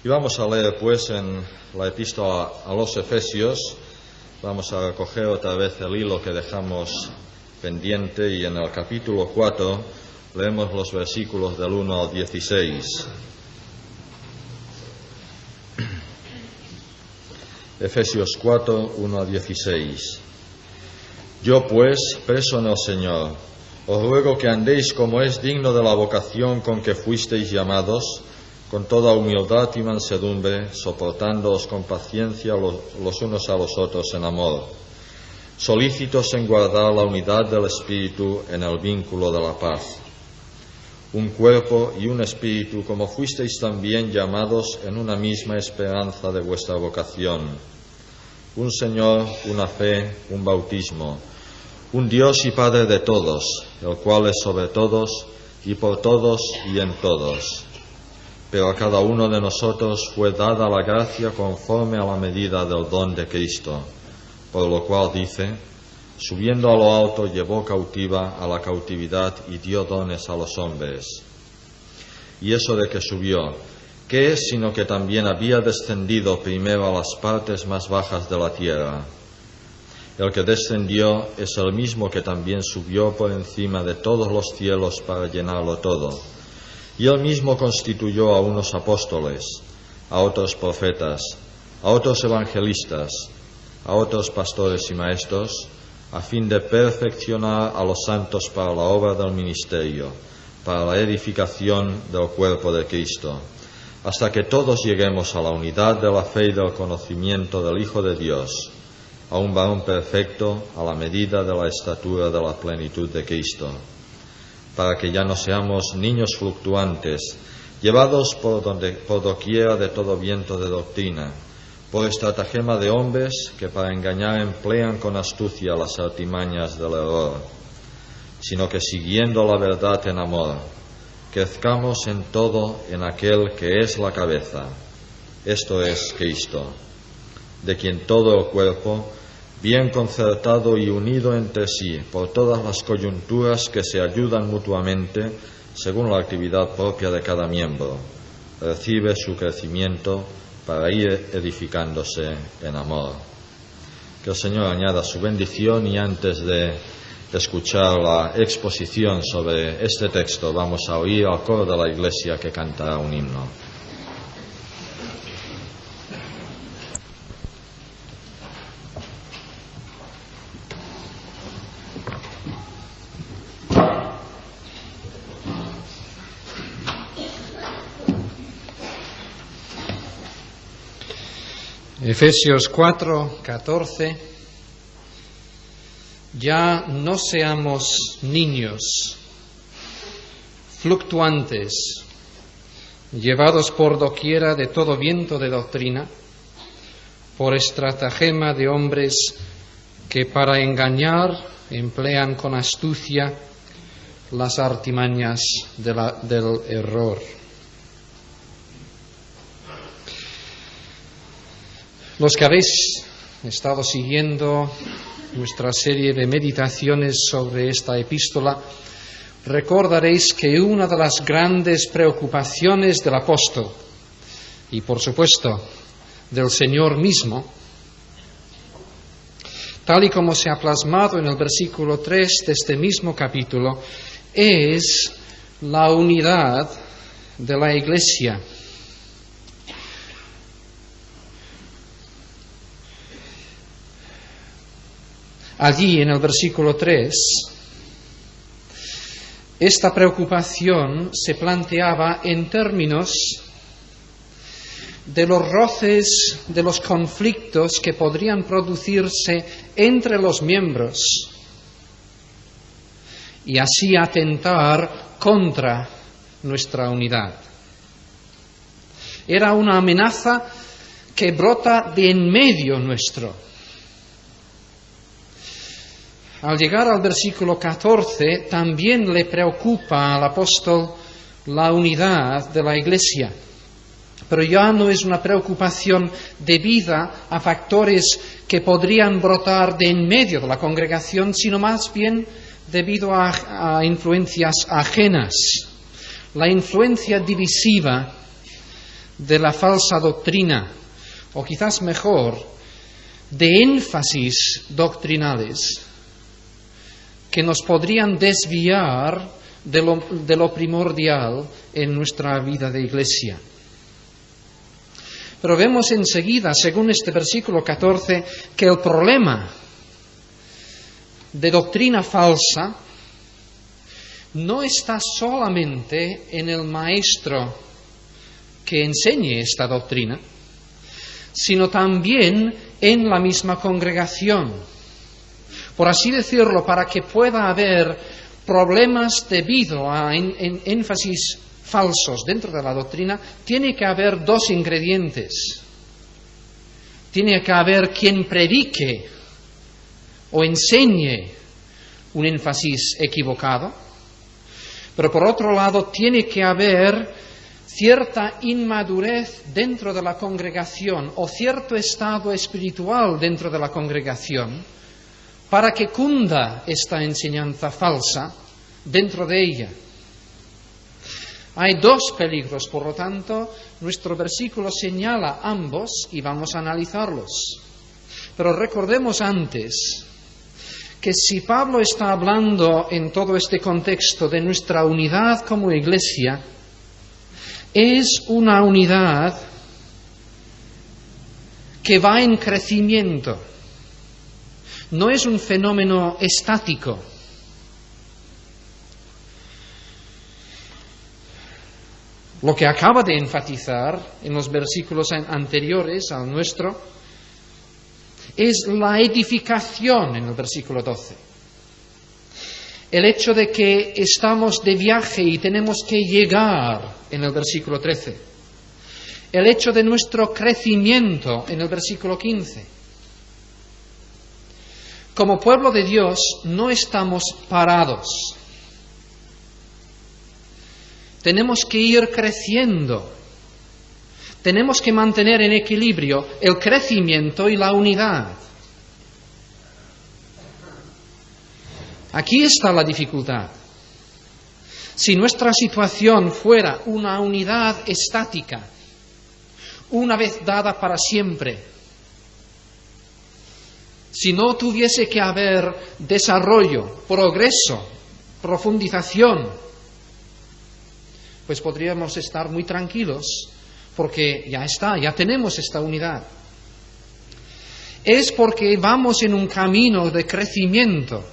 Y vamos a leer pues en la epístola a los Efesios, vamos a recoger otra vez el hilo que dejamos pendiente y en el capítulo 4 leemos los versículos del 1 al 16. Efesios 4, 1 al 16. Yo pues, preso en el Señor, os ruego que andéis como es digno de la vocación con que fuisteis llamados, con toda humildad y mansedumbre, soportándoos con paciencia los unos a los otros en amor, solícitos en guardar la unidad del Espíritu en el vínculo de la paz. Un cuerpo y un espíritu, como fuisteis también llamados en una misma esperanza de vuestra vocación. Un Señor, una fe, un bautismo, un Dios y Padre de todos, el cual es sobre todos y por todos y en todos. Pero a cada uno de nosotros fue dada la gracia conforme a la medida del don de Cristo, por lo cual dice: subiendo a lo alto llevó cautiva a la cautividad y dio dones a los hombres. Y eso de que subió, ¿qué es sino que también había descendido primero a las partes más bajas de la tierra? El que descendió es el mismo que también subió por encima de todos los cielos para llenarlo todo. Y él mismo constituyó a unos apóstoles, a otros profetas, a otros evangelistas, a otros pastores y maestros, a fin de perfeccionar a los santos para la obra del ministerio, para la edificación del cuerpo de Cristo, hasta que todos lleguemos a la unidad de la fe y del conocimiento del Hijo de Dios, a un varón perfecto, a la medida de la estatura de la plenitud de Cristo, para que ya no seamos niños fluctuantes, llevados por doquiera de todo viento de doctrina, por estratagema de hombres que para engañar emplean con astucia las artimañas del error, sino que siguiendo la verdad en amor, crezcamos en todo en aquel que es la cabeza, esto es Cristo, de quien todo el cuerpo, bien concertado y unido entre sí por todas las coyunturas que se ayudan mutuamente según la actividad propia de cada miembro, recibe su crecimiento para ir edificándose en amor. Que el Señor añada su bendición, y antes de escuchar la exposición sobre este texto vamos a oír al coro de la Iglesia que cantará un himno. Efesios 4, 14. Ya no seamos niños fluctuantes, llevados por doquiera de todo viento de doctrina, por estratagema de hombres que para engañar emplean con astucia las artimañas del error. Los que habéis estado siguiendo nuestra serie de meditaciones sobre esta epístola, recordaréis que una de las grandes preocupaciones del apóstol, y por supuesto del Señor mismo, tal y como se ha plasmado en el versículo 3 de este mismo capítulo, es la unidad de la Iglesia. Allí en el versículo 3, esta preocupación se planteaba en términos de los roces, de los conflictos que podrían producirse entre los miembros y así atentar contra nuestra unidad. Era una amenaza que brota de en medio nuestro. Al llegar al versículo 14, también le preocupa al apóstol la unidad de la Iglesia. Pero ya no es una preocupación debida a factores que podrían brotar de en medio de la congregación, sino más bien debido a influencias ajenas. La influencia divisiva de la falsa doctrina, o quizás mejor, de énfasis doctrinales que nos podrían desviar de lo primordial en nuestra vida de iglesia. Pero vemos enseguida, según este versículo 14, que el problema de doctrina falsa no está solamente en el maestro que enseñe esta doctrina, sino también en la misma congregación. Por así decirlo, para que pueda haber problemas debido a énfasis falsos dentro de la doctrina, tiene que haber dos ingredientes. Tiene que haber quien predique o enseñe un énfasis equivocado, pero por otro lado tiene que haber cierta inmadurez dentro de la congregación o cierto estado espiritual dentro de la congregación para que cunda esta enseñanza falsa dentro de ella. Hay dos peligros, por lo tanto, nuestro versículo señala ambos y vamos a analizarlos. Pero recordemos antes que si Pablo está hablando en todo este contexto de nuestra unidad como iglesia, es una unidad que va en crecimiento, no es un fenómeno estático. Lo que acaba de enfatizar en los versículos anteriores al nuestro es la edificación en el versículo 12. El hecho de que estamos de viaje y tenemos que llegar en el versículo 13. El hecho de nuestro crecimiento en el versículo 15. Como pueblo de Dios no estamos parados. Tenemos que ir creciendo. Tenemos que mantener en equilibrio el crecimiento y la unidad. Aquí está la dificultad. Si nuestra situación fuera una unidad estática, una vez dada para siempre, si no tuviese que haber desarrollo, progreso, profundización, pues podríamos estar muy tranquilos porque ya tenemos esta unidad. Es porque vamos en un camino de crecimiento,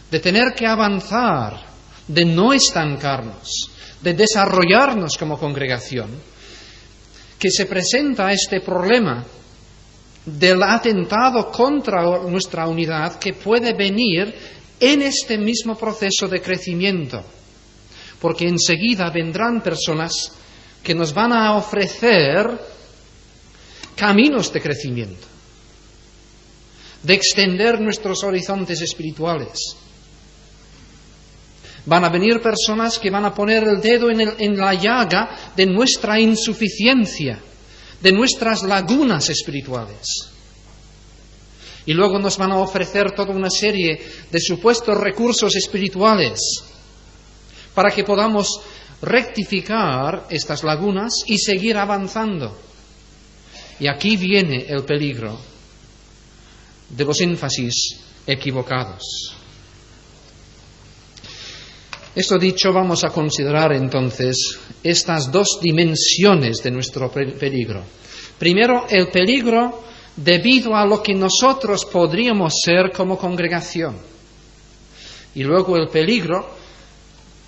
de tener que avanzar, de no estancarnos, de desarrollarnos como congregación, que se presenta este problema del atentado contra nuestra unidad que puede venir en este mismo proceso de crecimiento, porque enseguida vendrán personas que nos van a ofrecer caminos de crecimiento, de extender nuestros horizontes espirituales. Van a venir personas que van a poner el dedo en la llaga de nuestra insuficiencia, de nuestras lagunas espirituales. Y luego nos van a ofrecer toda una serie de supuestos recursos espirituales para que podamos rectificar estas lagunas y seguir avanzando. Y aquí viene el peligro de los énfasis equivocados. Esto dicho, vamos a considerar entonces estas dos dimensiones de nuestro peligro. Primero, el peligro debido a lo que nosotros podríamos ser como congregación. Y luego el peligro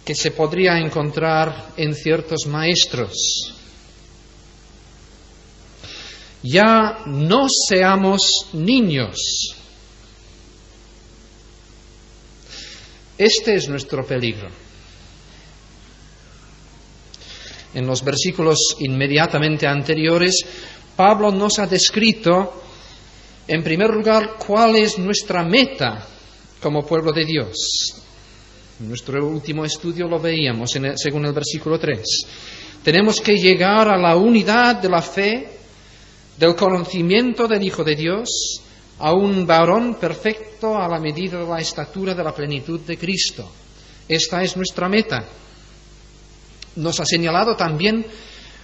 que se podría encontrar en ciertos maestros. Ya no seamos niños. Este es nuestro peligro. En los versículos inmediatamente anteriores, Pablo nos ha descrito, en primer lugar, cuál es nuestra meta como pueblo de Dios. En nuestro último estudio lo veíamos según el versículo 3. Tenemos que llegar a la unidad de la fe, del conocimiento del Hijo de Dios, a un varón perfecto a la medida de la estatura de la plenitud de Cristo. Esta es nuestra meta. Nos ha señalado también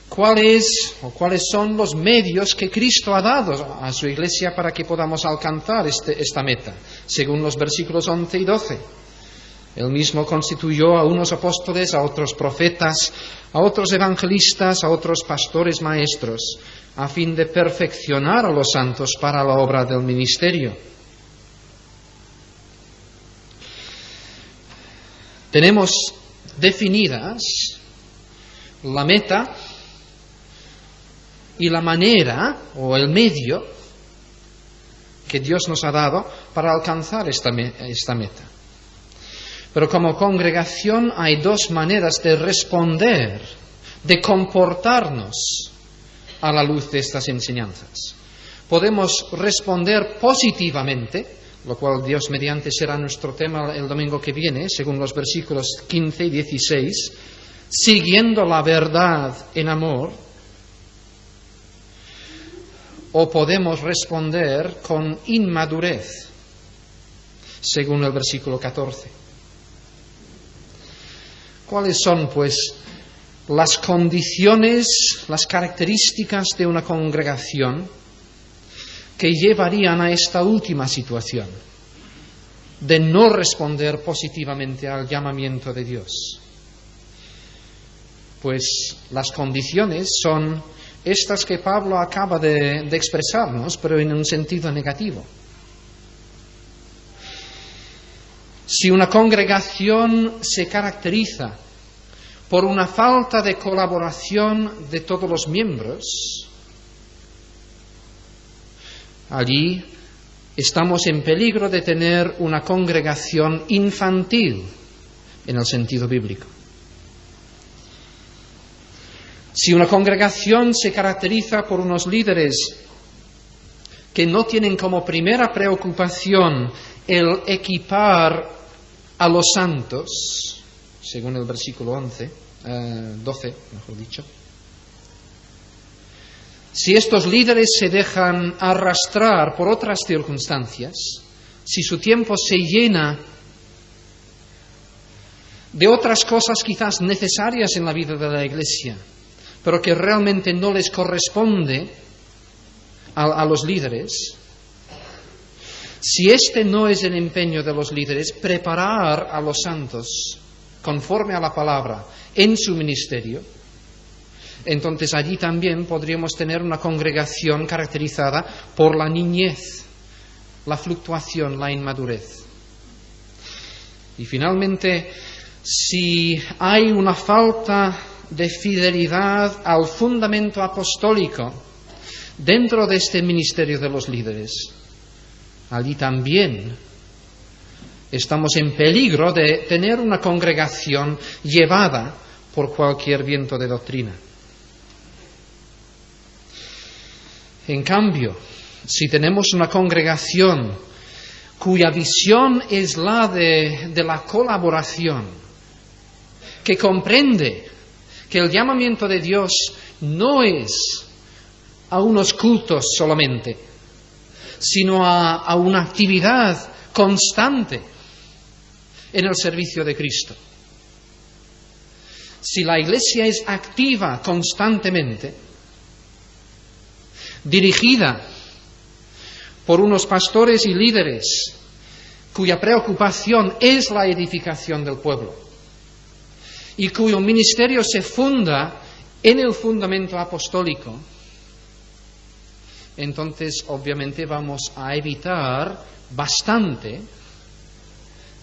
cuáles son los medios que Cristo ha dado a su Iglesia para que podamos alcanzar esta meta, según los versículos 11 y 12. Él mismo constituyó a unos apóstoles, a otros profetas, a otros evangelistas, a otros pastores maestros, a fin de perfeccionar a los santos para la obra del ministerio. Tenemos definidas la meta y la manera o el medio que Dios nos ha dado para alcanzar esta meta. Pero como congregación hay dos maneras de responder, de comportarnos a la luz de estas enseñanzas. Podemos responder positivamente, lo cual Dios mediante será nuestro tema el domingo que viene, según los versículos 15 y 16, siguiendo la verdad en amor, o podemos responder con inmadurez, según el versículo 14. ¿Cuáles son, pues, las condiciones, las características de una congregación que llevarían a esta última situación, de no responder positivamente al llamamiento de Dios? Pues las condiciones son estas que Pablo acaba de expresarnos, pero en un sentido negativo. Si una congregación se caracteriza por una falta de colaboración de todos los miembros, allí estamos en peligro de tener una congregación infantil en el sentido bíblico. Si una congregación se caracteriza por unos líderes que no tienen como primera preocupación el equipar a los santos, según el versículo 12, mejor dicho, si estos líderes se dejan arrastrar por otras circunstancias, si su tiempo se llena de otras cosas quizás necesarias en la vida de la Iglesia, pero que realmente no les corresponde a los líderes, si este no es el empeño de los líderes, preparar a los santos conforme a la palabra en su ministerio, entonces allí también podríamos tener una congregación caracterizada por la niñez, la fluctuación, la inmadurez. Y finalmente, si hay una falta de fidelidad al fundamento apostólico dentro de este ministerio de los líderes, allí también estamos en peligro de tener una congregación llevada por cualquier viento de doctrina. En cambio, si tenemos una congregación cuya visión es la de la colaboración, que comprende que el llamamiento de Dios no es a unos cultos solamente, sino a una actividad constante en el servicio de Cristo. Si la Iglesia es activa constantemente, dirigida por unos pastores y líderes cuya preocupación es la edificación del pueblo, y cuyo ministerio se funda en el fundamento apostólico, entonces obviamente vamos a evitar bastante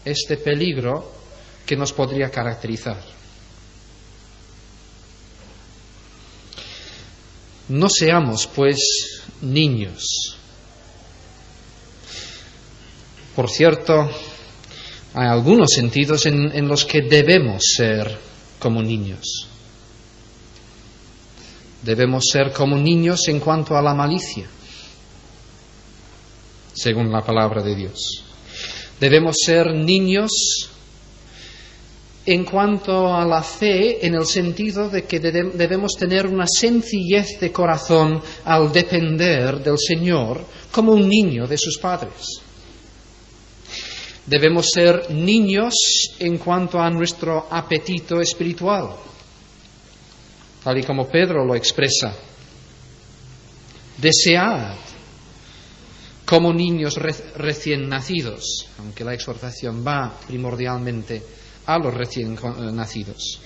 este peligro que nos podría caracterizar. No seamos, pues, niños. Por cierto, hay algunos sentidos en los que debemos ser como niños. Debemos ser como niños en cuanto a la malicia, según la palabra de Dios. Debemos ser niños en cuanto a la fe, en el sentido de que debemos tener una sencillez de corazón al depender del Señor, como un niño de sus padres. Debemos ser niños en cuanto a nuestro apetito espiritual. tal y como Pedro lo expresa. Desead como niños recién nacidos, aunque la exhortación va primordialmente a los recién nacidos.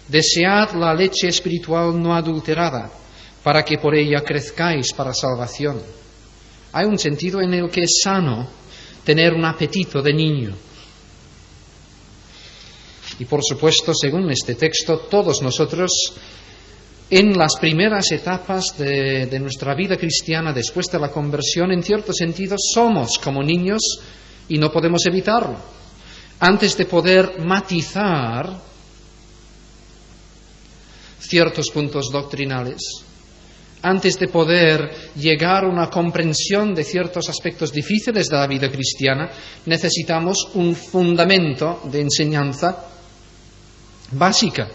Desead la leche espiritual no adulterada, para que por ella crezcáis para salvación. Hay un sentido en el que es sano tener un apetito de niño. Y por supuesto, según este texto, todos nosotros, en las primeras etapas de nuestra vida cristiana, después de la conversión, en cierto sentido, somos como niños y no podemos evitarlo. Antes de poder matizar ciertos puntos doctrinales, antes de poder llegar a una comprensión de ciertos aspectos difíciles de la vida cristiana, necesitamos un fundamento de enseñanza básica.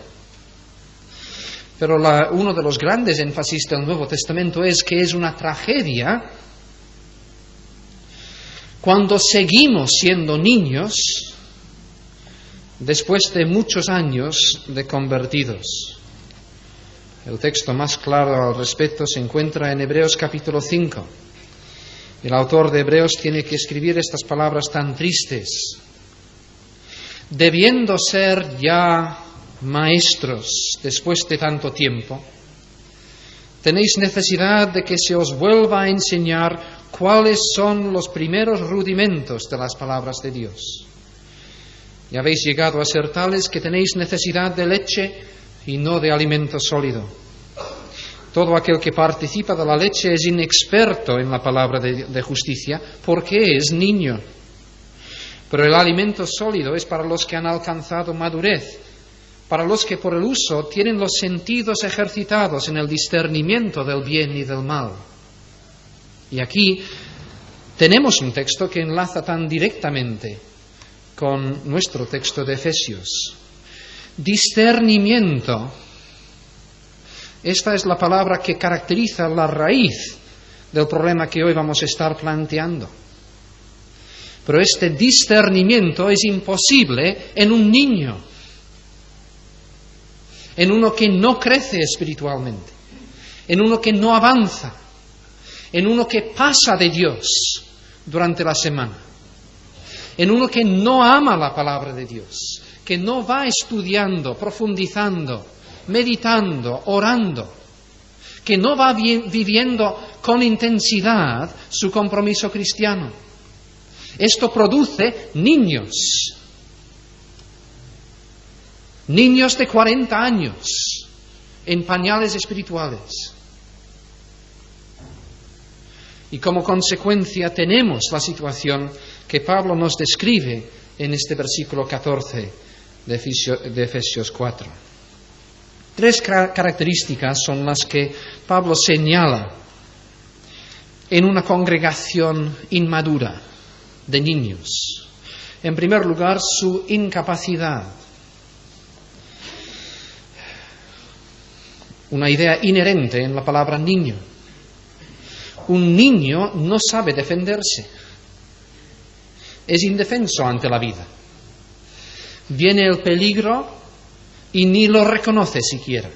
Pero uno de los grandes énfasis del Nuevo Testamento es que es una tragedia cuando seguimos siendo niños después de muchos años de convertidos. El texto más claro al respecto se encuentra en Hebreos capítulo 5. El autor de Hebreos tiene que escribir estas palabras tan tristes. Debiendo ser ya maestros después de tanto tiempo, tenéis necesidad de que se os vuelva a enseñar cuáles son los primeros rudimentos de las palabras de Dios. Y habéis llegado a ser tales que tenéis necesidad de leche y no de alimento sólido. Todo aquel que participa de la leche es inexperto en la palabra de justicia, porque es niño. Pero el alimento sólido es para los que han alcanzado madurez, para los que por el uso tienen los sentidos ejercitados en el discernimiento del bien y del mal. Y aquí tenemos un texto que enlaza tan directamente con nuestro texto de Efesios. Discernimiento. Esta es la palabra que caracteriza la raíz del problema que hoy vamos a estar planteando. Pero este discernimiento es imposible en un niño, en uno que no crece espiritualmente, en uno que no avanza, en uno que pasa de Dios durante la semana, en uno que no ama la palabra de Dios, que no va estudiando, profundizando, meditando, orando, que no va viviendo con intensidad su compromiso cristiano. Esto produce niños de 40 años en pañales espirituales. Y como consecuencia tenemos la situación que Pablo nos describe en este versículo 14 de Efesios 4. 3 características son las que Pablo señala en una congregación inmadura de niños. En primer lugar, su incapacidad. Una idea inherente en la palabra niño. Un niño no sabe defenderse. Es indefenso ante la vida. Viene el peligro y ni lo reconoce siquiera.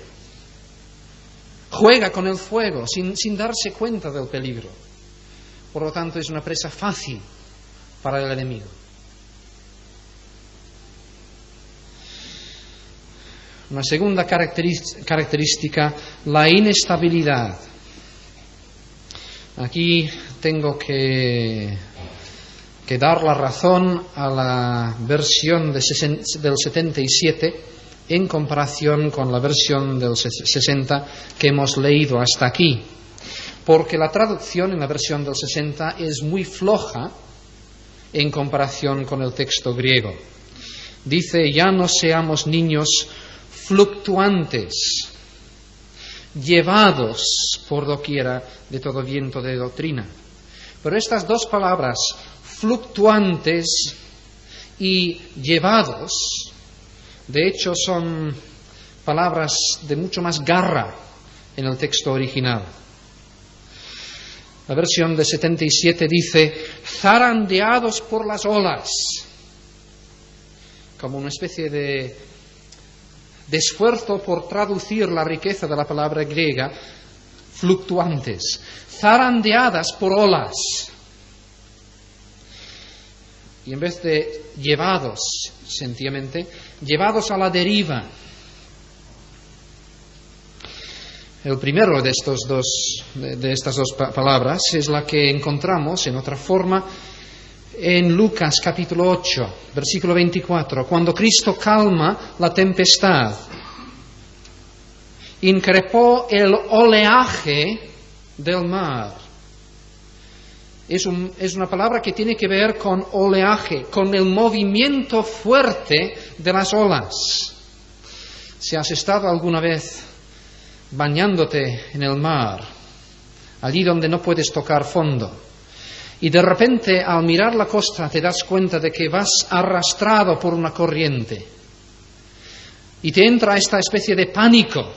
Juega con el fuego sin darse cuenta del peligro. Por lo tanto, es una presa fácil para el enemigo. Una segunda característica, la inestabilidad. Aquí tengo que dar la razón a la versión del 77 en comparación con la versión del 60 que hemos leído hasta aquí. Porque la traducción en la versión del 60 es muy floja en comparación con el texto griego. Dice, ya no seamos niños fluctuantes, llevados por doquiera de todo viento de doctrina. Pero estas dos palabras, fluctuantes y llevados, de hecho son palabras de mucho más garra en el texto original. La versión de 77 dice, zarandeados por las olas, como una especie de de esfuerzo por traducir la riqueza de la palabra griega, fluctuantes, zarandeadas por olas. Y en vez de llevados, sencillamente, llevados a la deriva. El primero de estas dos palabras es la que encontramos en otra forma en Lucas capítulo 8, versículo 24, cuando Cristo calma la tempestad. Increpó el oleaje del mar. Es una palabra que tiene que ver con oleaje, con el movimiento fuerte de las olas. Si has estado alguna vez bañándote en el mar, allí donde no puedes tocar fondo, y de repente al mirar la costa te das cuenta de que vas arrastrado por una corriente, y te entra esta especie de pánico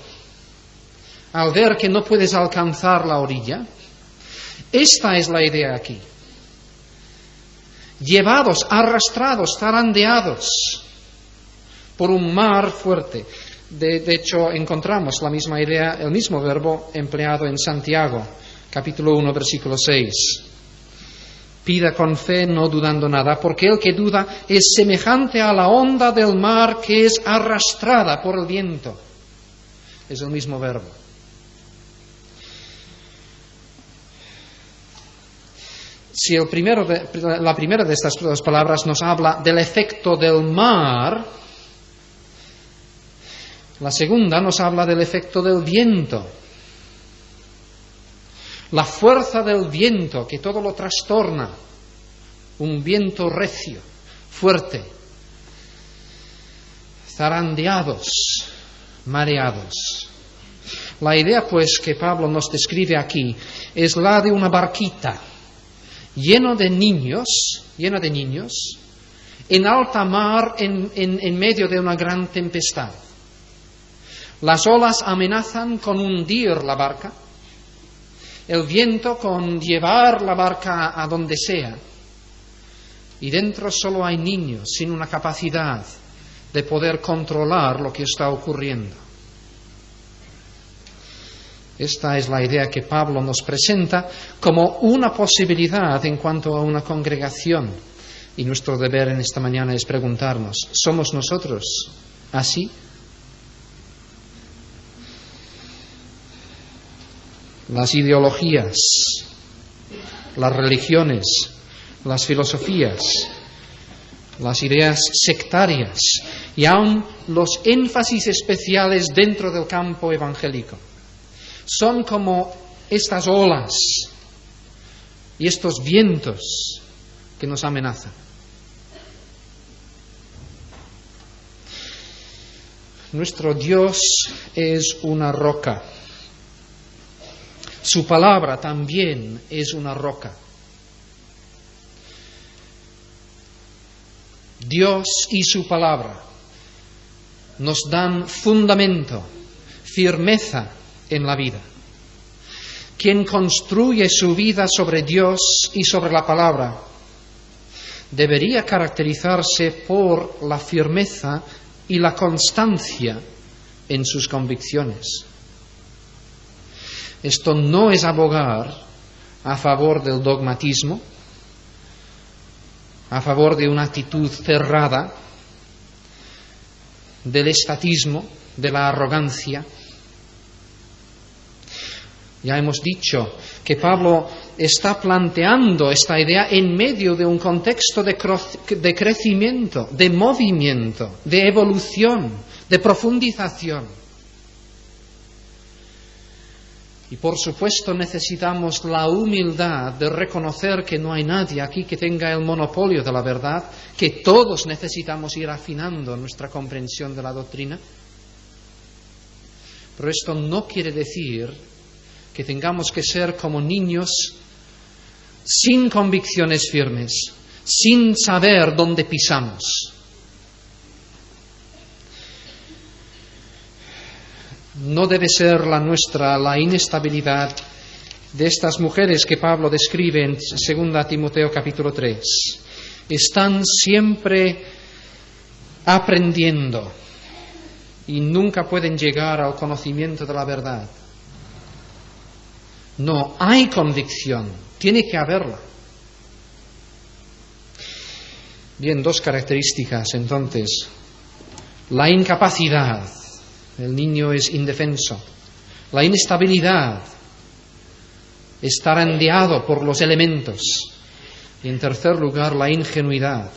al ver que no puedes alcanzar la orilla. Esta es la idea aquí. Llevados, arrastrados, zarandeados por un mar fuerte. De hecho, encontramos la misma idea, el mismo verbo empleado en Santiago, capítulo 1, versículo 6. Pida con fe, no dudando nada, porque el que duda es semejante a la onda del mar que es arrastrada por el viento. Es el mismo verbo. Si la primera de estas dos palabras nos habla del efecto del mar, la segunda nos habla del efecto del viento. La fuerza del viento que todo lo trastorna. Un viento recio, fuerte. Zarandeados, mareados. La idea, pues, que Pablo nos describe aquí es la de una barquita llena de niños, en alta mar, en medio de una gran tempestad. Las olas amenazan con hundir la barca, el viento con llevar la barca a donde sea, y dentro solo hay niños sin una capacidad de poder controlar lo que está ocurriendo. Esta es la idea que Pablo nos presenta como una posibilidad en cuanto a una congregación. Y nuestro deber en esta mañana es preguntarnos, ¿somos nosotros así? Las ideologías, las religiones, las filosofías, las ideas sectarias y aun los énfasis especiales dentro del campo evangélico son como estas olas y estos vientos que nos amenazan. Nuestro Dios es una roca. Su palabra también es una roca. Dios y su palabra nos dan fundamento, firmeza en la vida. Quien construye su vida sobre Dios y sobre la palabra debería caracterizarse por la firmeza y la constancia en sus convicciones. Esto no es abogar a favor del dogmatismo, a favor de una actitud cerrada, del estatismo, de la arrogancia. Ya hemos dicho que Pablo está planteando esta idea en medio de un contexto de crecimiento, de movimiento, de evolución, de profundización. Y por supuesto necesitamos la humildad de reconocer que no hay nadie aquí que tenga el monopolio de la verdad, que todos necesitamos ir afinando nuestra comprensión de la doctrina. Pero esto no quiere decir que tengamos que ser como niños sin convicciones firmes, sin saber dónde pisamos. No debe ser la nuestra la inestabilidad de estas mujeres que Pablo describe en 2 Timoteo capítulo 3. Están siempre aprendiendo, y nunca pueden llegar al conocimiento de la verdad. No, hay convicción, tiene que haberla. Bien, dos características entonces. La incapacidad, el niño es indefenso. La inestabilidad, estar andeado por los elementos. Y en tercer lugar, la ingenuidad.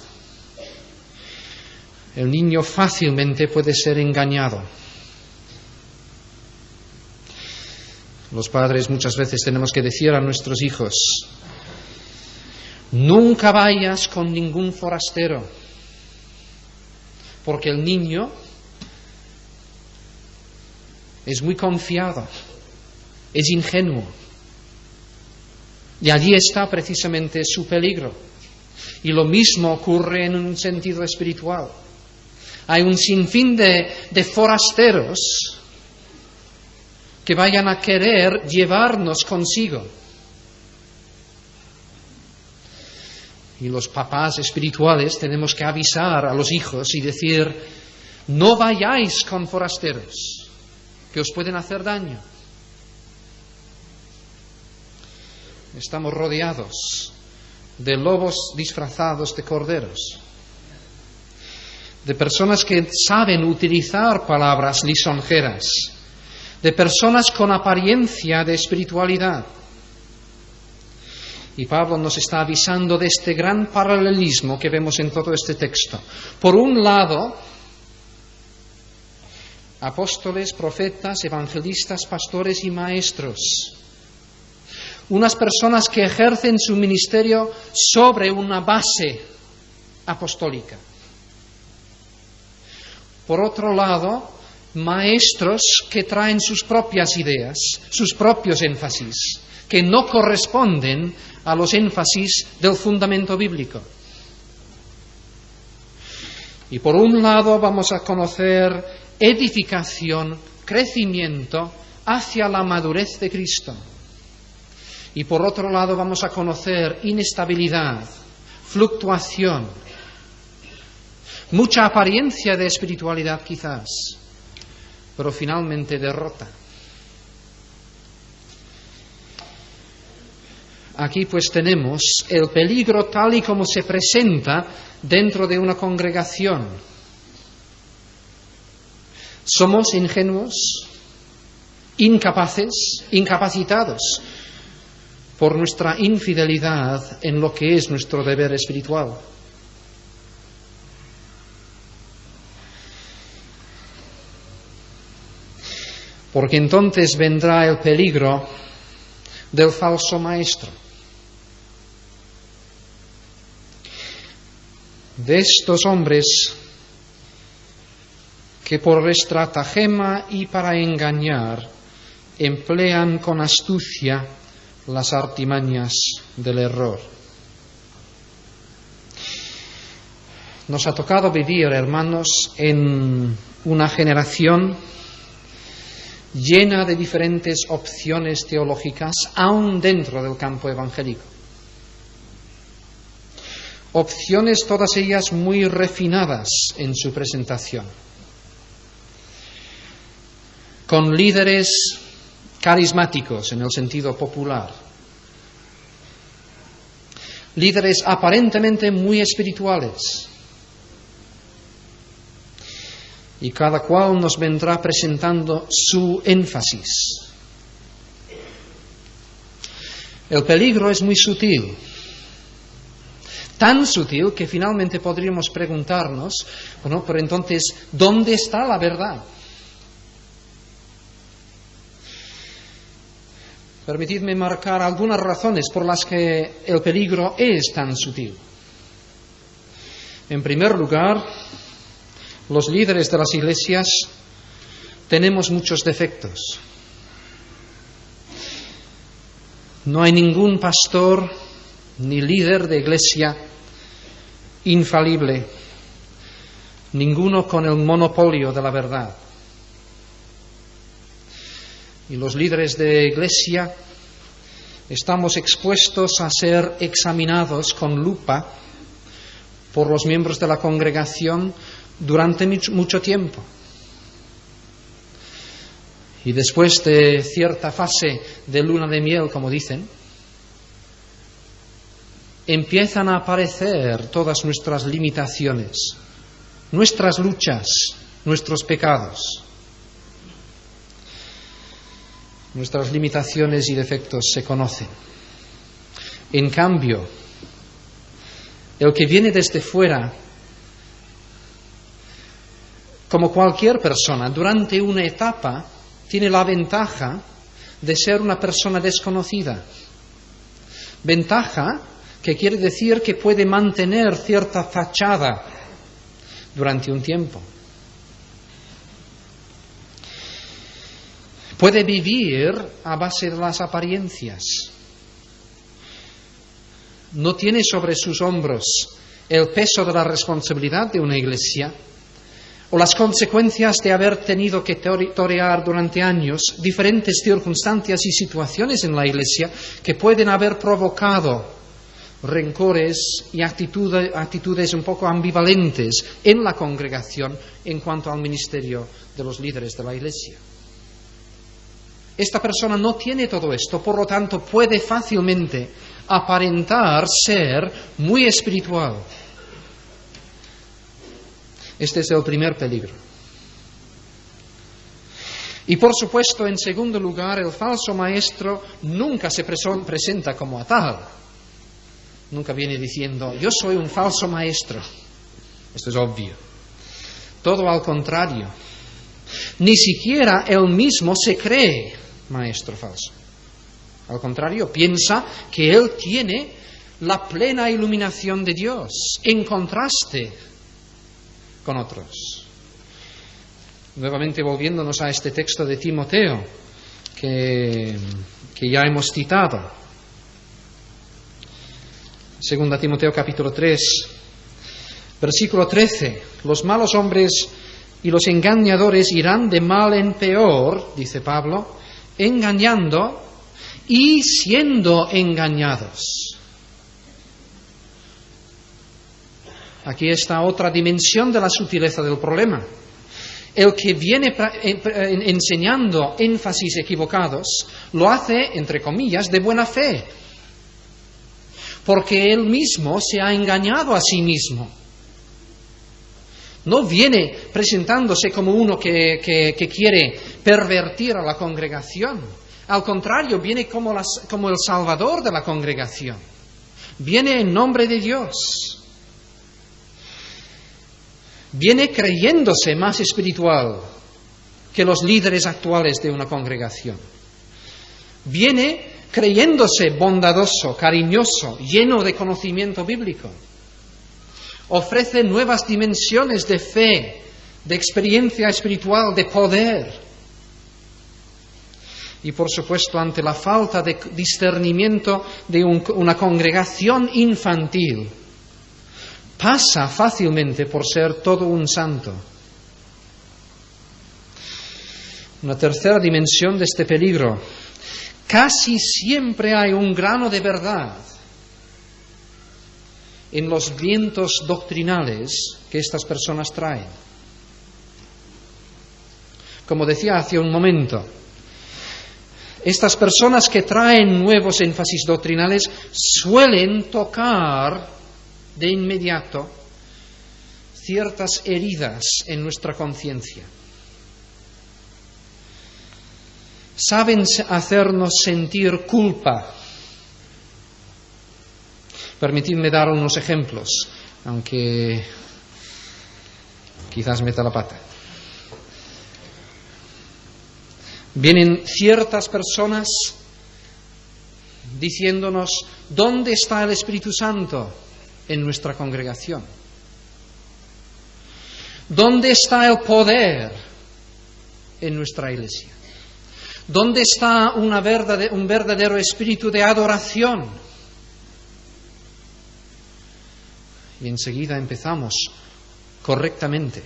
El niño fácilmente puede ser engañado. Los padres muchas veces tenemos que decir a nuestros hijos: nunca vayas con ningún forastero, porque el niño es muy confiado, es ingenuo, y allí está precisamente su peligro. Y lo mismo ocurre en un sentido espiritual. Hay un sinfín de forasteros que vayan a querer llevarnos consigo. Y los papás espirituales tenemos que avisar a los hijos y decir: no vayáis con forasteros, que os pueden hacer daño. Estamos rodeados de lobos disfrazados de corderos, de personas que saben utilizar palabras lisonjeras, de personas con apariencia de espiritualidad. Y Pablo nos está avisando de este gran paralelismo que vemos en todo este texto. Por un lado, apóstoles, profetas, evangelistas, pastores y maestros. Unas personas que ejercen su ministerio sobre una base apostólica. Por otro lado, maestros que traen sus propias ideas, sus propios énfasis, que no corresponden a los énfasis del fundamento bíblico. Y por un lado vamos a conocer edificación, crecimiento hacia la madurez de Cristo. Y por otro lado vamos a conocer inestabilidad, fluctuación, mucha apariencia de espiritualidad quizás, pero finalmente derrota. Aquí pues tenemos el peligro tal y como se presenta dentro de una congregación. Somos ingenuos, incapaces, incapacitados por nuestra infidelidad en lo que es nuestro deber espiritual. Porque entonces vendrá el peligro del falso maestro. De estos hombres que por estratagema y para engañar emplean con astucia las artimañas del error. Nos ha tocado vivir, hermanos, en una generación llena de diferentes opciones teológicas, aún dentro del campo evangélico. Opciones todas ellas muy refinadas en su presentación, con líderes carismáticos en el sentido popular, líderes aparentemente muy espirituales, y cada cual nos vendrá presentando su énfasis. El peligro es muy sutil, tan sutil que finalmente podríamos preguntarnos, bueno, pero entonces, ¿dónde está la verdad? Permitidme marcar algunas razones por las que el peligro es tan sutil. En primer lugar, los líderes de las iglesias tenemos muchos defectos. No hay ningún pastor ni líder de iglesia infalible, ninguno con el monopolio de la verdad. Y los líderes de iglesia estamos expuestos a ser examinados con lupa por los miembros de la congregación durante mucho tiempo. Y después de cierta fase de luna de miel, como dicen, empiezan a aparecer todas nuestras limitaciones, nuestras luchas, nuestros pecados. Nuestras limitaciones y defectos se conocen. En cambio, el que viene desde fuera, como cualquier persona, durante una etapa, tiene la ventaja de ser una persona desconocida. Ventaja que quiere decir que puede mantener cierta fachada durante un tiempo. Puede vivir a base de las apariencias. No tiene sobre sus hombros el peso de la responsabilidad de una iglesia o las consecuencias de haber tenido que torear durante años diferentes circunstancias y situaciones en la iglesia que pueden haber provocado rencores y actitudes un poco ambivalentes en la congregación en cuanto al ministerio de los líderes de la iglesia. Esta persona no tiene todo esto, por lo tanto puede fácilmente aparentar ser muy espiritual. Este es el primer peligro. Y por supuesto, en segundo lugar, el falso maestro nunca se presenta como a tal. Nunca viene diciendo, yo soy un falso maestro. Esto es obvio. Todo al contrario. Ni siquiera él mismo se cree maestro falso. Al contrario, piensa que él tiene la plena iluminación de Dios, en contraste con otros. Nuevamente volviéndonos a este texto de Timoteo que ya hemos citado. 2 Timoteo capítulo 3, versículo 13. Los malos hombres y los engañadores irán de mal en peor, dice Pablo, engañando y siendo engañados. Aquí está otra dimensión de la sutileza del problema. El que viene enseñando énfasis equivocados lo hace, entre comillas, de buena fe, porque él mismo se ha engañado a sí mismo. No viene presentándose como uno que quiere pervertir a la congregación. Al contrario, viene como el salvador de la congregación. Viene en nombre de Dios. Viene creyéndose más espiritual que los líderes actuales de una congregación. Viene creyéndose bondadoso, cariñoso, lleno de conocimiento bíblico. Ofrece nuevas dimensiones de fe, de experiencia espiritual, de poder. Y por supuesto, ante la falta de discernimiento de una congregación infantil, pasa fácilmente por ser todo un santo. Una tercera dimensión de este peligro. Casi siempre hay un grano de verdad en los vientos doctrinales que estas personas traen. Como decía hace un momento, estas personas que traen nuevos énfasis doctrinales suelen tocar de inmediato ciertas heridas en nuestra conciencia. Saben hacernos sentir culpa. Permitidme dar unos ejemplos, aunque quizás meta la pata. Vienen ciertas personas diciéndonos, ¿dónde está el Espíritu Santo en nuestra congregación? ¿Dónde está el poder en nuestra iglesia? ¿Dónde está un verdadero espíritu de adoración? Y enseguida empezamos correctamente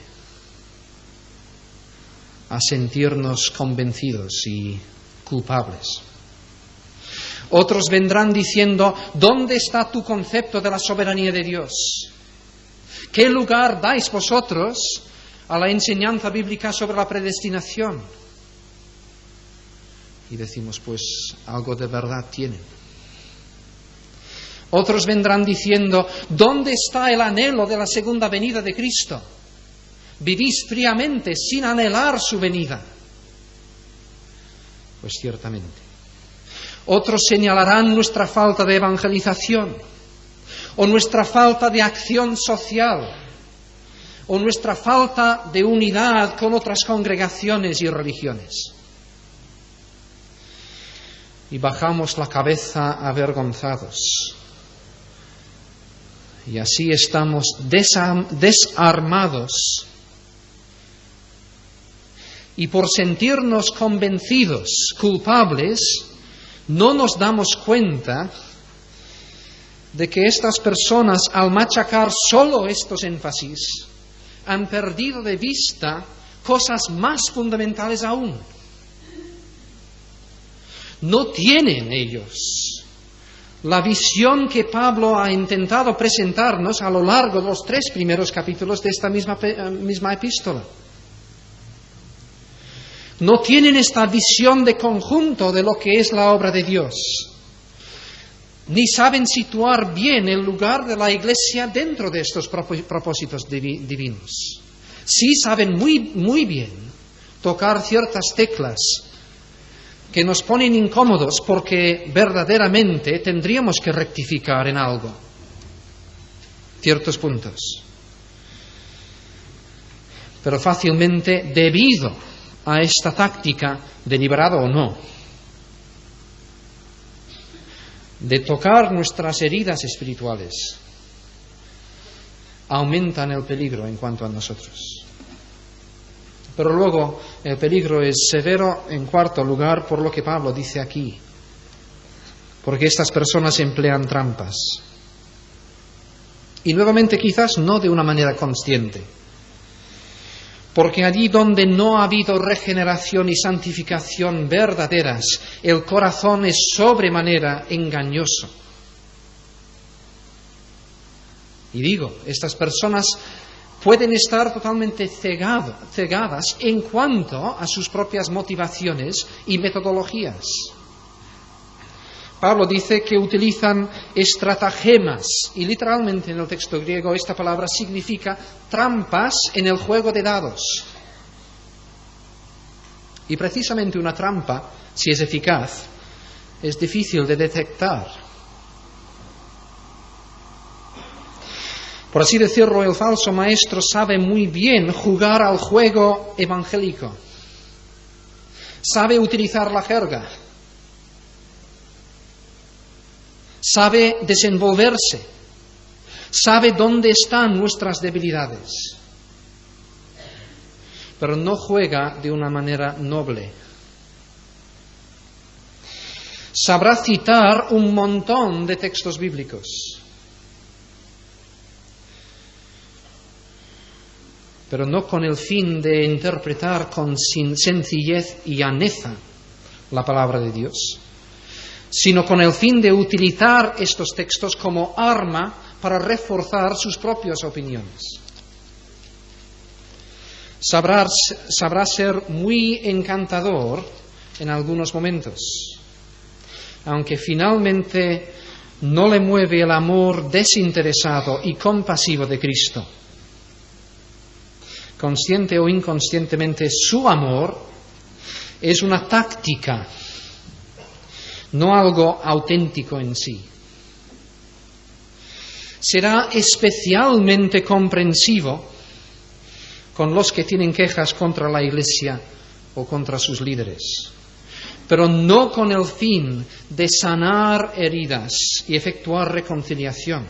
a sentirnos convencidos y culpables. Otros vendrán diciendo, ¿dónde está tu concepto de la soberanía de Dios? ¿Qué lugar dais vosotros a la enseñanza bíblica sobre la predestinación? Y decimos, pues algo de verdad tienen. Otros vendrán diciendo, ¿dónde está el anhelo de la segunda venida de Cristo? Vivís fríamente sin anhelar su venida. Pues ciertamente. Otros señalarán nuestra falta de evangelización, o nuestra falta de acción social, o nuestra falta de unidad con otras congregaciones y religiones. Y bajamos la cabeza avergonzados. Y así estamos desarmados. Y por sentirnos convencidos, culpables, no nos damos cuenta de que estas personas, al machacar solo estos énfasis, han perdido de vista cosas más fundamentales aún. No tienen ellos la visión que Pablo ha intentado presentarnos a lo largo de los 3 primeros capítulos de esta misma epístola. No tienen esta visión de conjunto de lo que es la obra de Dios, ni saben situar bien el lugar de la Iglesia dentro de estos propósitos divinos. Sí saben muy bien tocar ciertas teclas que nos ponen incómodos porque verdaderamente tendríamos que rectificar en algo ciertos puntos. Pero fácilmente, debido a esta táctica, deliberada o no, de tocar nuestras heridas espirituales, aumentan el peligro en cuanto a nosotros. Pero luego el peligro es severo en cuarto lugar por lo que Pablo dice aquí, porque estas personas emplean trampas. Y nuevamente quizás no de una manera consciente, porque allí donde no ha habido regeneración y santificación verdaderas, el corazón es sobremanera engañoso. Y digo, estas personas pueden estar totalmente cegadas en cuanto a sus propias motivaciones y metodologías. Pablo dice que utilizan estratagemas, y literalmente en el texto griego esta palabra significa trampas en el juego de dados. Y precisamente una trampa, si es eficaz, es difícil de detectar. Por así decirlo, el falso maestro sabe muy bien jugar al juego evangélico. Sabe utilizar la jerga. Sabe desenvolverse. Sabe dónde están nuestras debilidades. Pero no juega de una manera noble. Sabrá citar un montón de textos bíblicos, pero no con el fin de interpretar con sencillez y llaneza la palabra de Dios, sino con el fin de utilizar estos textos como arma para reforzar sus propias opiniones. Sabrá ser muy encantador en algunos momentos, aunque finalmente no le mueve el amor desinteresado y compasivo de Cristo. Consciente o inconscientemente, su amor es una táctica, no algo auténtico en sí. Será especialmente comprensivo con los que tienen quejas contra la Iglesia o contra sus líderes, pero no con el fin de sanar heridas y efectuar reconciliación,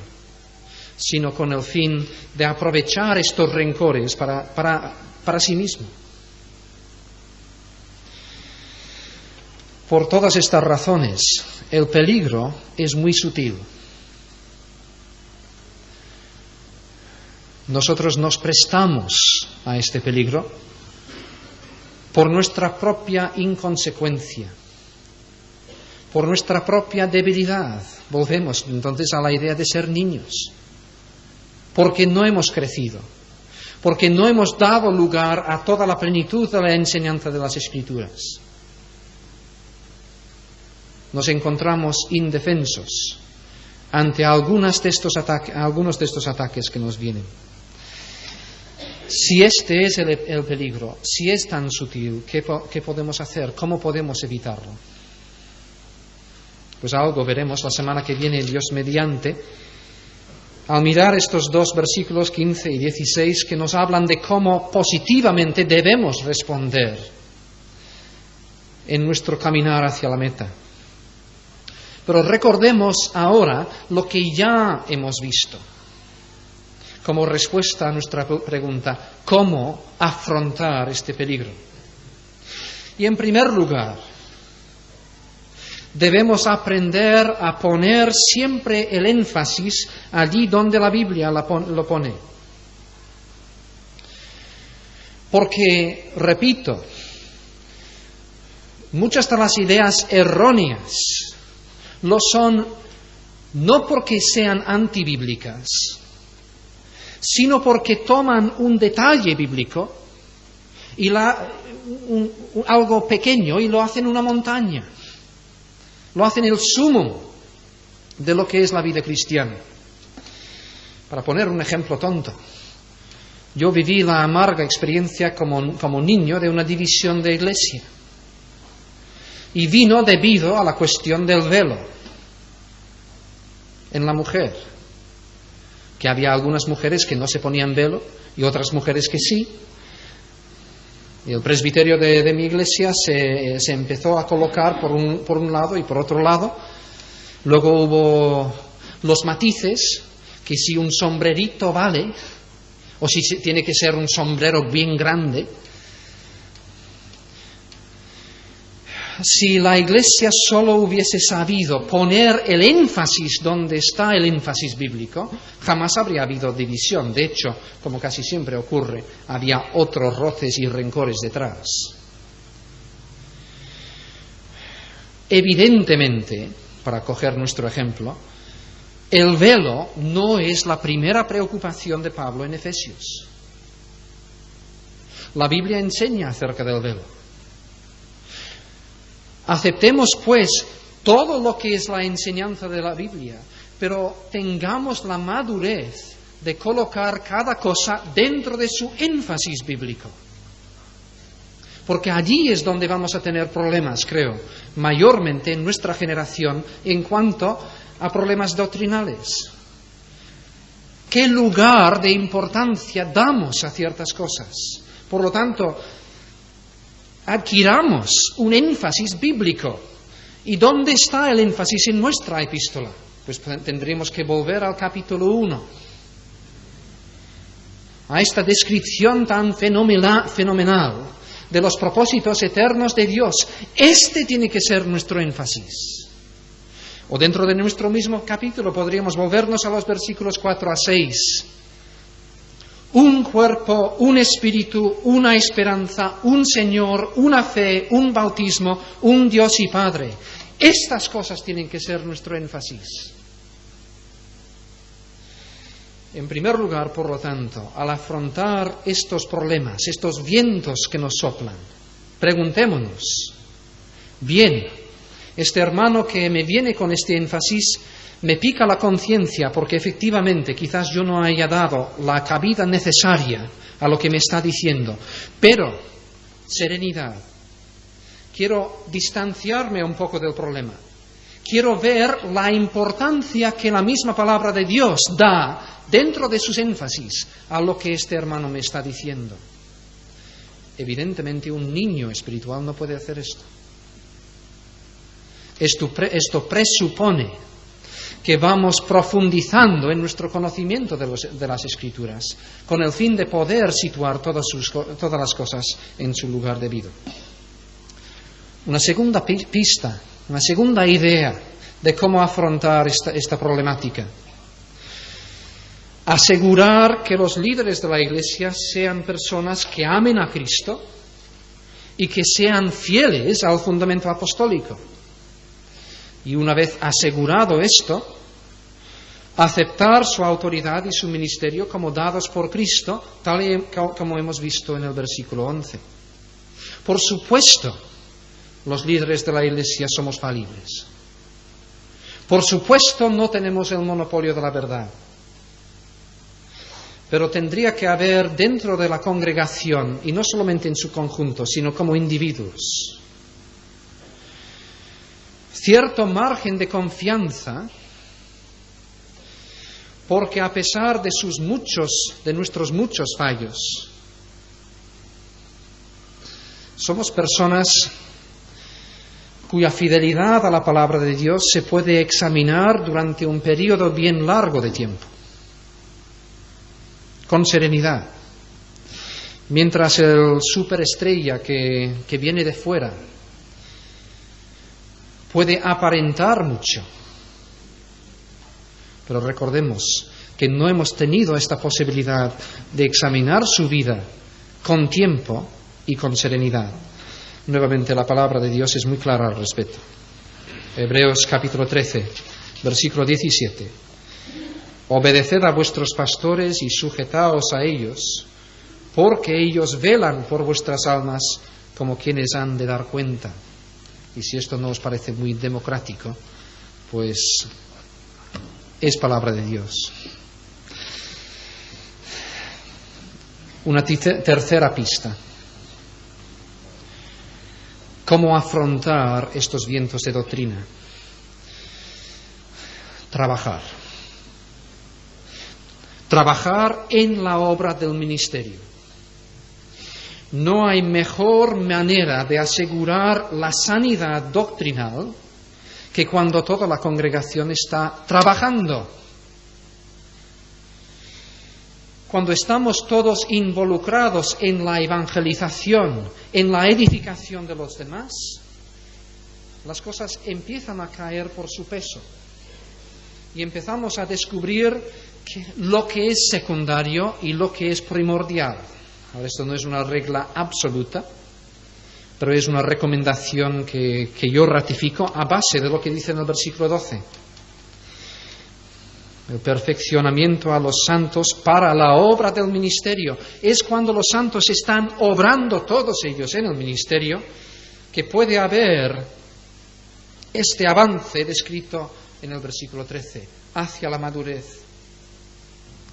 sino con el fin de aprovechar estos rencores para sí mismo. Por todas estas razones, el peligro es muy sutil. Nosotros nos prestamos a este peligro por nuestra propia inconsecuencia, por nuestra propia debilidad. Volvemos entonces a la idea de ser niños. Porque no hemos crecido, porque no hemos dado lugar a toda la plenitud de la enseñanza de las Escrituras. nos encontramos indefensos ante algunos de estos ataques que nos vienen. Si este es el peligro, si es tan sutil, ¿qué podemos hacer? ¿Cómo podemos evitarlo? Pues algo veremos la semana que viene, Dios mediante, al mirar estos dos versículos 15 y 16 que nos hablan de cómo positivamente debemos responder en nuestro caminar hacia la meta. Pero recordemos ahora lo que ya hemos visto como respuesta a nuestra pregunta: ¿cómo afrontar este peligro? Y en primer lugar, debemos aprender a poner siempre el énfasis allí donde la Biblia lo pone. Porque, repito, muchas de las ideas erróneas lo son no porque sean antibíblicas, sino porque toman un detalle bíblico y algo pequeño y lo hacen una montaña. Lo hacen el sumo de lo que es la vida cristiana. Para poner un ejemplo tonto, yo viví la amarga experiencia como niño de una división de iglesia. Y vino debido a la cuestión del velo en la mujer. Que había algunas mujeres que no se ponían velo y otras mujeres que sí. Y el presbiterio de mi iglesia se empezó a colocar por un lado y por otro lado. Luego hubo los matices, que si un sombrerito vale, o si tiene que ser un sombrero bien grande. Si la iglesia solo hubiese sabido poner el énfasis donde está el énfasis bíblico, jamás habría habido división. De hecho, como casi siempre ocurre, había otros roces y rencores detrás. Evidentemente, para coger nuestro ejemplo, el velo no es la primera preocupación de Pablo en Efesios. La Biblia enseña acerca del velo. Aceptemos, pues, todo lo que es la enseñanza de la Biblia, pero tengamos la madurez de colocar cada cosa dentro de su énfasis bíblico. Porque allí es donde vamos a tener problemas, creo, mayormente en nuestra generación en cuanto a problemas doctrinales. ¿Qué lugar de importancia damos a ciertas cosas? Por lo tanto, adquiramos un énfasis bíblico. ¿Y dónde está el énfasis en nuestra epístola? Pues tendremos que volver al capítulo 1, a esta descripción tan fenomenal de los propósitos eternos de Dios. Este tiene que ser nuestro énfasis. O dentro de nuestro mismo capítulo podríamos volvernos a los versículos 4 a 6. Un cuerpo, un espíritu, una esperanza, un Señor, una fe, un bautismo, un Dios y Padre. Estas cosas tienen que ser nuestro énfasis. En primer lugar, por lo tanto, al afrontar estos problemas, estos vientos que nos soplan, preguntémonos: bien, este hermano que me viene con este énfasis me pica la conciencia porque efectivamente quizás yo no haya dado la cabida necesaria a lo que me está diciendo. Pero, serenidad. Quiero distanciarme un poco del problema. Quiero ver la importancia que la misma palabra de Dios da dentro de sus énfasis a lo que este hermano me está diciendo. Evidentemente un niño espiritual no puede hacer esto. Esto presupone que vamos profundizando en nuestro conocimiento de las Escrituras, con el fin de poder situar todas las cosas en su lugar debido. Una segunda pista, una segunda idea de cómo afrontar esta problemática. Asegurar que los líderes de la Iglesia sean personas que amen a Cristo y que sean fieles al fundamento apostólico. Y una vez asegurado esto, aceptar su autoridad y su ministerio como dados por Cristo, tal y como hemos visto en el versículo 11. Por supuesto, los líderes de la Iglesia somos falibles. Por supuesto, no tenemos el monopolio de la verdad. Pero tendría que haber dentro de la congregación, y no solamente en su conjunto, sino como individuos, cierto margen de confianza, porque a pesar de nuestros muchos fallos, somos personas cuya fidelidad a la palabra de Dios se puede examinar durante un periodo bien largo de tiempo, con serenidad, mientras el superestrella que viene de fuera puede aparentar mucho. Pero recordemos que no hemos tenido esta posibilidad de examinar su vida con tiempo y con serenidad. Nuevamente la palabra de Dios es muy clara al respecto. Hebreos capítulo 13, versículo 17. Obedeced a vuestros pastores y sujetaos a ellos, porque ellos velan por vuestras almas como quienes han de dar cuenta. Y si esto no os parece muy democrático, pues es palabra de Dios. Una tercera pista. ¿Cómo afrontar estos vientos de doctrina? Trabajar. Trabajar en la obra del ministerio. No hay mejor manera de asegurar la sanidad doctrinal que cuando toda la congregación está trabajando. Cuando estamos todos involucrados en la evangelización, en la edificación de los demás, las cosas empiezan a caer por su peso. Y empezamos a descubrir lo que es secundario y lo que es primordial. Ahora, esto no es una regla absoluta, pero es una recomendación que yo ratifico a base de lo que dice en el versículo 12. El perfeccionamiento a los santos para la obra del ministerio. Es cuando los santos están obrando todos ellos en el ministerio que puede haber este avance descrito en el versículo 13, hacia la madurez.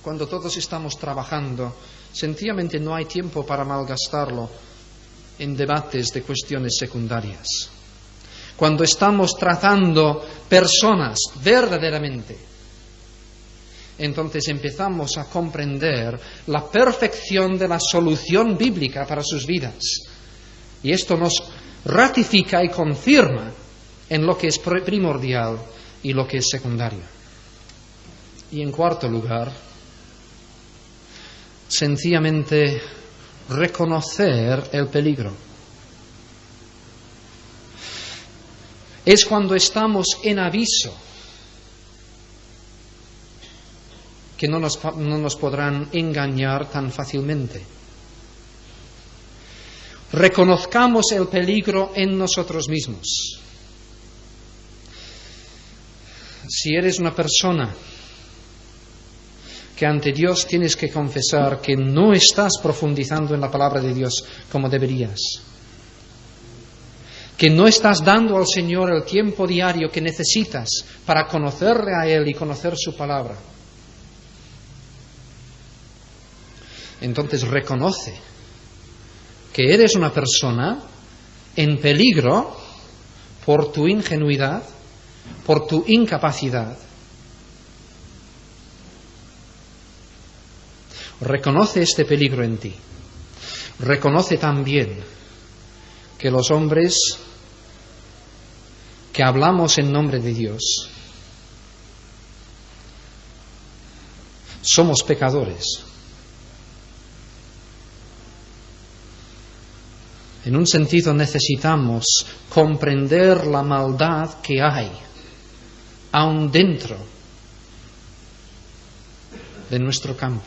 Cuando todos estamos trabajando, sencillamente no hay tiempo para malgastarlo en debates de cuestiones secundarias. Cuando estamos tratando personas verdaderamente, entonces empezamos a comprender la perfección de la solución bíblica para sus vidas. Y esto nos ratifica y confirma en lo que es primordial y lo que es secundario. Y en cuarto lugar, sencillamente reconocer el peligro. Es cuando estamos en aviso que no nos podrán engañar tan fácilmente. Reconozcamos el peligro en nosotros mismos. Si eres una persona que ante Dios tienes que confesar que no estás profundizando en la palabra de Dios como deberías, que no estás dando al Señor el tiempo diario que necesitas para conocerle a Él y conocer su palabra, entonces reconoce que eres una persona en peligro por tu ingenuidad, por tu incapacidad. Reconoce este peligro en ti. Reconoce también que los hombres que hablamos en nombre de Dios somos pecadores. En un sentido necesitamos comprender la maldad que hay aún dentro de nuestro campo.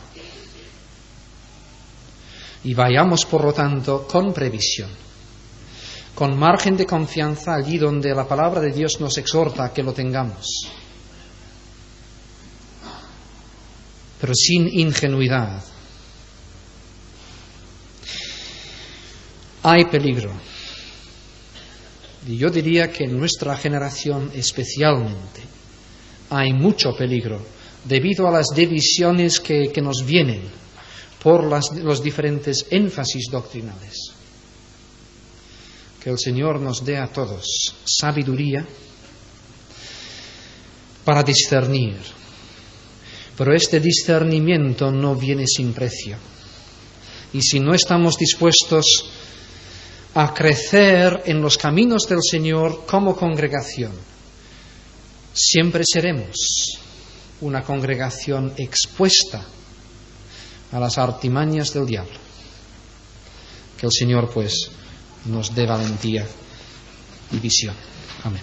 Y vayamos, por lo tanto, con previsión, con margen de confianza allí donde la palabra de Dios nos exhorta a que lo tengamos, pero sin ingenuidad. Hay peligro. Y yo diría que en nuestra generación especialmente hay mucho peligro debido a las divisiones que nos vienen por los diferentes énfasis doctrinales. Que el Señor nos dé a todos sabiduría para discernir. Pero este discernimiento no viene sin precio. Y si no estamos dispuestos a crecer en los caminos del Señor como congregación, siempre seremos una congregación expuesta a las artimañas del diablo. Que el Señor, pues, nos dé valentía y visión. Amén.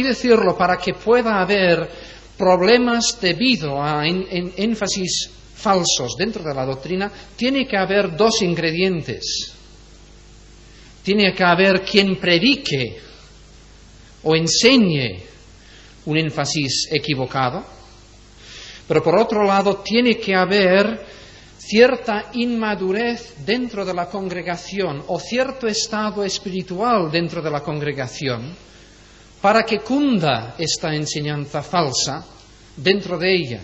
Y decirlo, para que pueda haber problemas debido a énfasis falsos dentro de la doctrina, tiene que haber dos ingredientes. Tiene que haber quien predique o enseñe un énfasis equivocado, pero por otro lado tiene que haber cierta inmadurez dentro de la congregación o cierto estado espiritual dentro de la congregación para que cunda esta enseñanza falsa dentro de ella.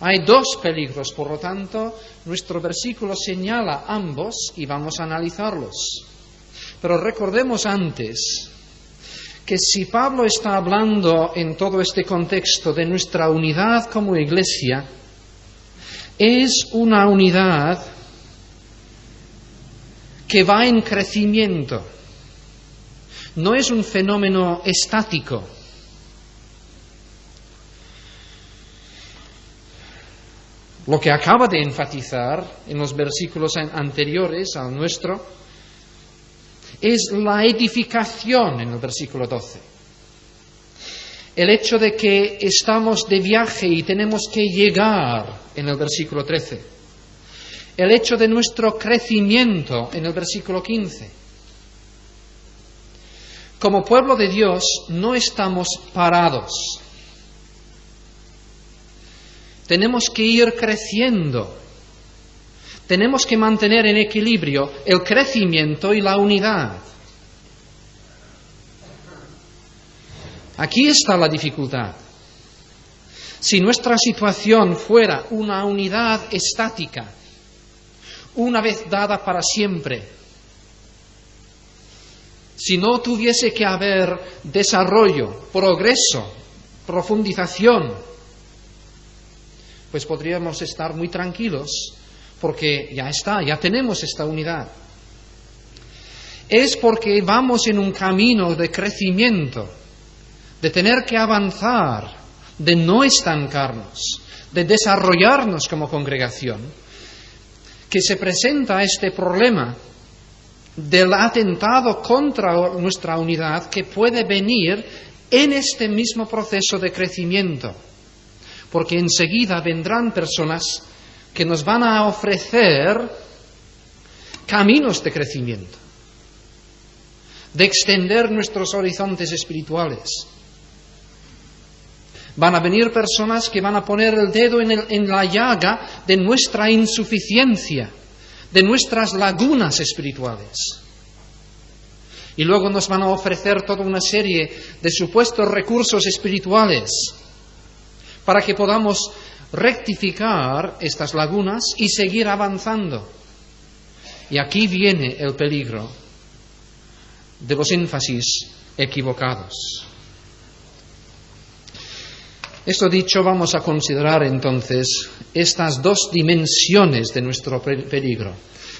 Hay dos peligros, por lo tanto, nuestro versículo señala ambos y vamos a analizarlos. Pero recordemos antes que si Pablo está hablando en todo este contexto de nuestra unidad como iglesia, es una unidad que va en crecimiento. No es un fenómeno estático. Lo que acaba de enfatizar en los versículos anteriores al nuestro es la edificación en el versículo 12. El hecho de que estamos de viaje y tenemos que llegar en el versículo 13. El hecho de nuestro crecimiento en el versículo 15. Como pueblo de Dios no estamos parados. Tenemos que ir creciendo. Tenemos que mantener en equilibrio el crecimiento y la unidad. Aquí está la dificultad. Si nuestra situación fuera una unidad estática, una vez dada para siempre, si no tuviese que haber desarrollo, progreso, profundización, pues podríamos estar muy tranquilos porque ya tenemos esta unidad. Es porque vamos en un camino de crecimiento, de tener que avanzar, de no estancarnos, de desarrollarnos como congregación, que se presenta este problema del atentado contra nuestra unidad que puede venir en este mismo proceso de crecimiento, porque enseguida vendrán personas que nos van a ofrecer caminos de crecimiento, de extender nuestros horizontes espirituales. Van a venir personas que van a poner el dedo en la llaga de nuestra insuficiencia, de nuestras lagunas espirituales. Y luego nos van a ofrecer toda una serie de supuestos recursos espirituales para que podamos rectificar estas lagunas y seguir avanzando. Y aquí viene el peligro de los énfasis equivocados. Esto dicho, vamos a considerar entonces estas dos dimensiones de nuestro peligro.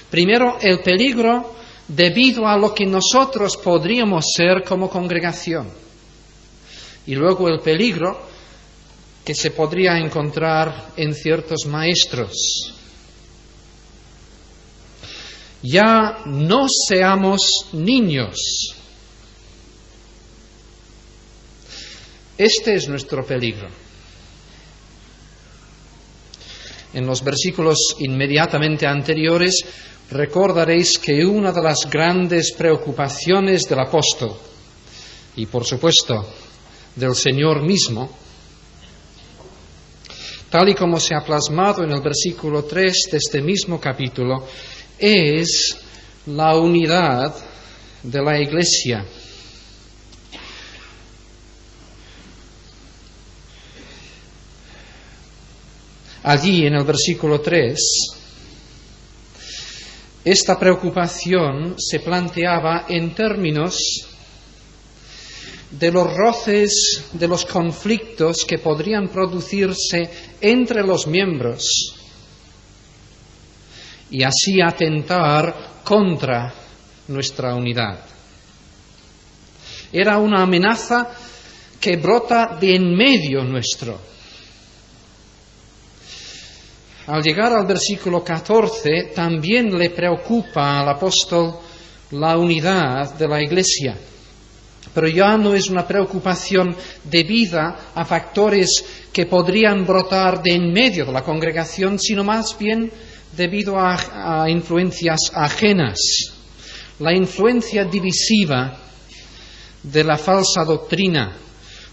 Primero, el peligro debido a lo que nosotros podríamos ser como congregación. Y luego el peligro que se podría encontrar en ciertos maestros. Ya no seamos niños. Este es nuestro peligro. En los versículos inmediatamente anteriores recordaréis que una de las grandes preocupaciones del apóstol, y por supuesto del Señor mismo, tal y como se ha plasmado en el versículo 3 de este mismo capítulo, es la unidad de la Iglesia. Allí, en el versículo 3, esta preocupación se planteaba en términos de los roces, de los conflictos que podrían producirse entre los miembros y así atentar contra nuestra unidad. Era una amenaza que brota de en medio nuestro. Al llegar al versículo 14, también le preocupa al apóstol la unidad de la Iglesia. Pero ya no es una preocupación debida a factores que podrían brotar de en medio de la congregación, sino más bien debido a influencias ajenas. La influencia divisiva de la falsa doctrina,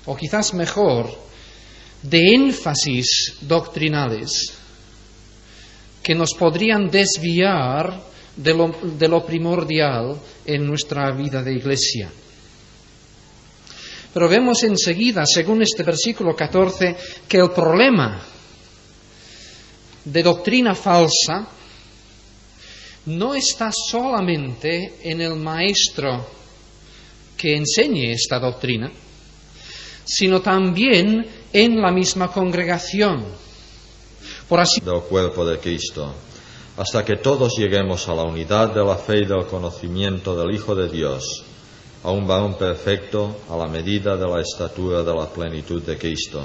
o quizás mejor, de énfasis doctrinales, que nos podrían desviar de lo primordial en nuestra vida de iglesia. Pero vemos enseguida, según este versículo 14, que el problema de doctrina falsa no está solamente en el maestro que enseñe esta doctrina, sino también en la misma congregación. Por así del cuerpo de Cristo, hasta que todos lleguemos a la unidad de la fe y del conocimiento del Hijo de Dios, a un varón perfecto, a la medida de la estatura de la plenitud de Cristo,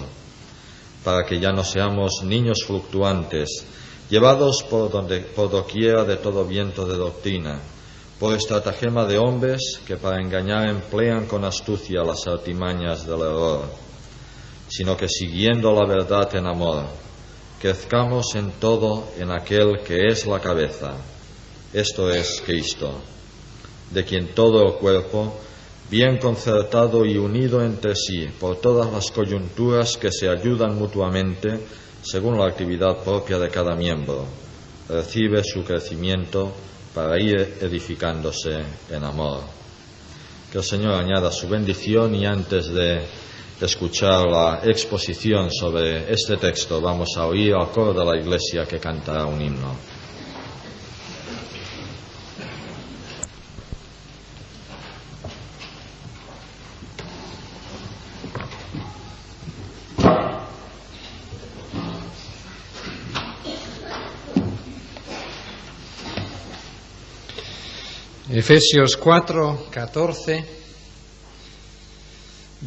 para que ya no seamos niños fluctuantes, llevados por doquiera de todo viento de doctrina, por estratagema de hombres que para engañar emplean con astucia las artimañas del error, sino que siguiendo la verdad en amor, crezcamos en todo en aquel que es la cabeza, esto es Cristo, de quien todo el cuerpo, bien concertado y unido entre sí por todas las coyunturas que se ayudan mutuamente según la actividad propia de cada miembro, recibe su crecimiento para ir edificándose en amor. Que el Señor añada su bendición, y antes de escuchar la exposición sobre este texto vamos a oír al coro de la Iglesia que cantará un himno. Efesios 4:14.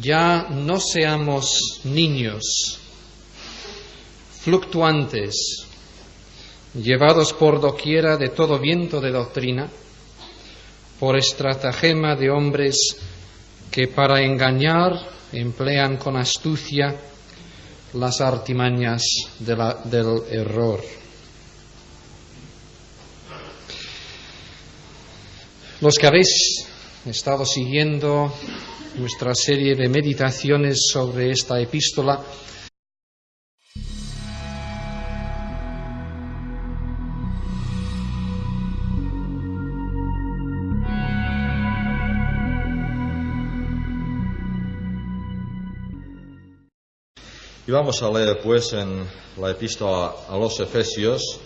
Ya no seamos niños fluctuantes, llevados por doquiera de todo viento de doctrina, por estratagema de hombres que para engañar emplean con astucia las artimañas del error. Los que habéis estado siguiendo nuestra serie de meditaciones sobre esta epístola, y vamos a leer pues en la epístola a los Efesios.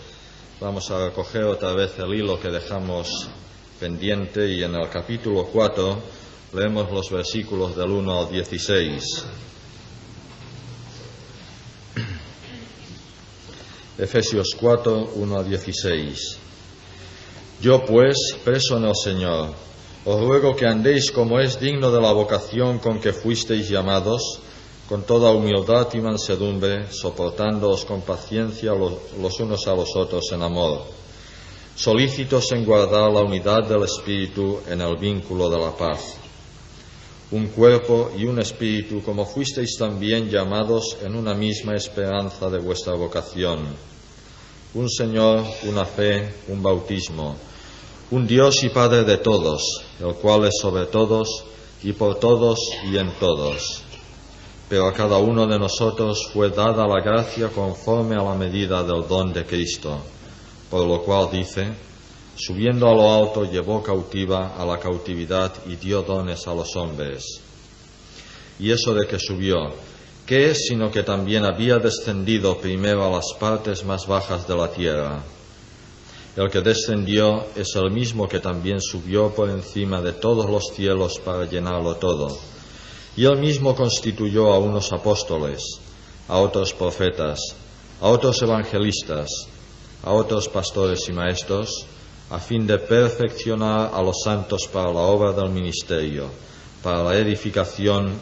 Vamos a recoger otra vez el hilo que dejamos pendiente, y en el capítulo 4 leemos los versículos del 1 al 16. Efesios 4, 1 al 16. Yo pues, preso en el Señor, os ruego que andéis como es digno de la vocación con que fuisteis llamados, con toda humildad y mansedumbre, soportándoos con paciencia los unos a los otros en amor, solícitos en guardar la unidad del Espíritu en el vínculo de la paz. un cuerpo y un espíritu, como fuisteis también llamados en una misma esperanza de vuestra vocación. Un Señor, una fe, un bautismo, un Dios y Padre de todos, el cual es sobre todos y por todos y en todos. Pero a cada uno de nosotros fue dada la gracia conforme a la medida del don de Cristo, por lo cual dice: subiendo a lo alto llevó cautiva a la cautividad y dio dones a los hombres. Y eso de que subió, ¿qué es sino que también había descendido primero a las partes más bajas de la tierra? El que descendió es el mismo que también subió por encima de todos los cielos para llenarlo todo. Y él mismo constituyó a unos apóstoles, a otros profetas, a otros evangelistas, a otros pastores y maestros, a fin de perfeccionar a los santos para la obra del ministerio, para la edificación